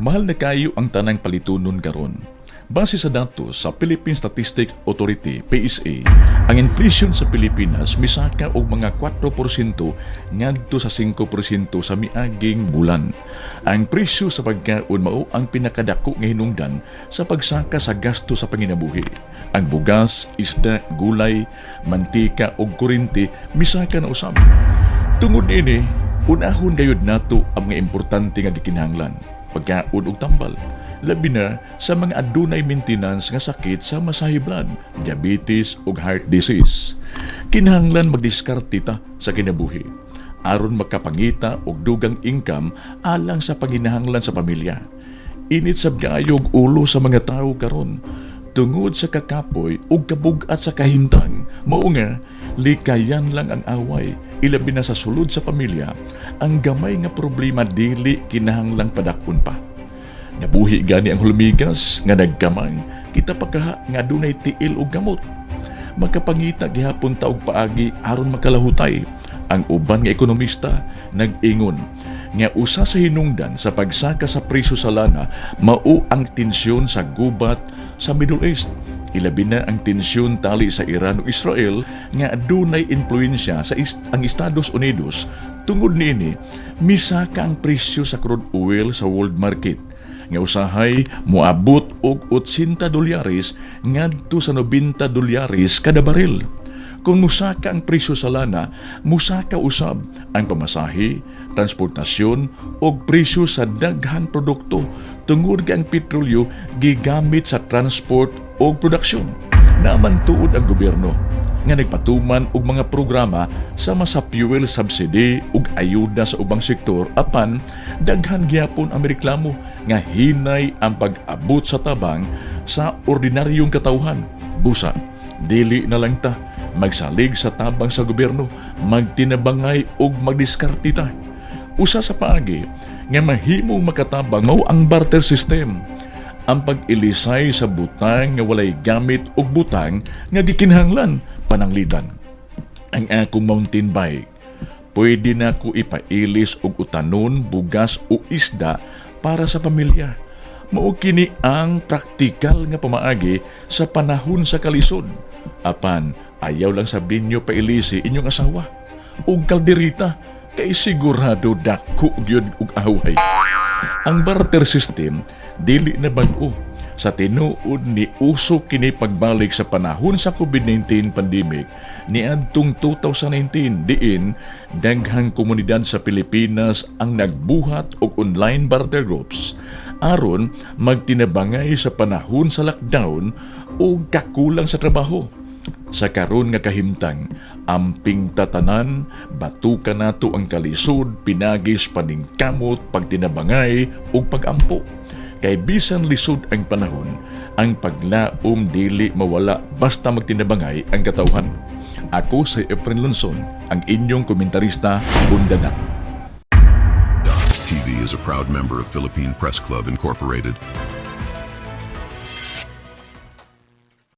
Mahal na kayo ang tanang palitunon karon. Base sa datos sa Philippine Statistics Authority (PSA), ang inflation sa Pilipinas misaka og mga 4% ngadto sa 5% sa miaging bulan. Ang presyo sa pagkaon mao ang pinakadako nga hinungdan sa pagsaka sa gasto sa panginabuhi. Ang bugas, isda, gulay, mantika ug kuryente misaka na usab. Tungod ini, unahon gayud nato ang mga importante nga gikinahanglan, pagkaon ug tambal. Labi na sa mga adunay maintenance nga sakit sa masahiblan, diabetes ug heart disease. Kinahanglan magdiskarte ta sa kinabuhi aron makapangita og dugang income alang sa panginahanglan sa pamilya. Init sab kaayog ulo sa mga tawo karon tungod sa kakapoy ug kabug-at sa kahimtang. Mao nga likayan lang ang away, ilabi na sa sulod sa pamilya. Ang gamay nga problema dili kinahanglang padakon pa. Nabuhi gani ang hulmigas nga nagkamang kita pagkaha nga dunay tiil og gamot. Makapangita gihapon ta og paagi aron makalahutay. Ang uban nga ekonomista nag-ingon nga usa sa hinungdan sa pagsaka sa presyo sa lana mao ang tensyon sa gubat sa Middle East. Ilabi na ang tensyon tali sa Iran ug Israel nga adunay impluwensya sa ang Estados Unidos. Tungod niini, misaka ang presyo sa crude oil sa world market nga usahay moabot og $80 ngadto sa $90 kada baril. Kung musaka ang presyo sa lana, musaka usab ang pamasahe, transportasyon ug presyo sa daghang produkto tungod kay ang petrolyo gigamit sa transport ug produksyon. Naman tuod ang gobyerno nga nagpatuman og mga programa sama sa fuel subsidy ug ayuda sa ubang sektor apan daghan gyapon ang reklamo nga hinay ang pag-abot sa tabang sa ordinaryong katawhan. Busa, dili na lang ta magsalig sa tabang sa gobyerno, magtinabangay ug magdiskarte ta. Usa sa paagi nga mahimong makatabang mao ang barter system, ang pag-ilisay sa butang nga walay gamit ug butang nga gikinahanglan pananglidan. Ang akong mountain bike, pwede na ko ipailis og utanon, bugas o isda para sa pamilya. Mao kini ang praktikal nga pamaagi sa panahon sa kalisod. Apan ayaw lang sabihin nyo pailisi inyong asawa ug kalderita kay sigurado dako gyud og away. Ang barter system dili na bag-o. Sa tinuod ni uso kini pagbalik sa panahon sa COVID-19 pandemic niadtong 2019 diin daghang komunidad sa Pilipinas ang nagbuhat og online barter groups aron magtinabangay sa panahon sa lockdown o kakulang sa trabaho. Sa karon nga kahimtang, amping tatanan, batukan nato ang kalisod, pinagis paningkamot, pagtinabangay ug pagampo. Kay bisan lisod ang panahon, ang paglaom dili mawala basta magtinabangay ang katawhan. Ako si Efren Lonson, ang inyong komentarista, Bundanat. TV is a proud member of Philippine Press Club Incorporated.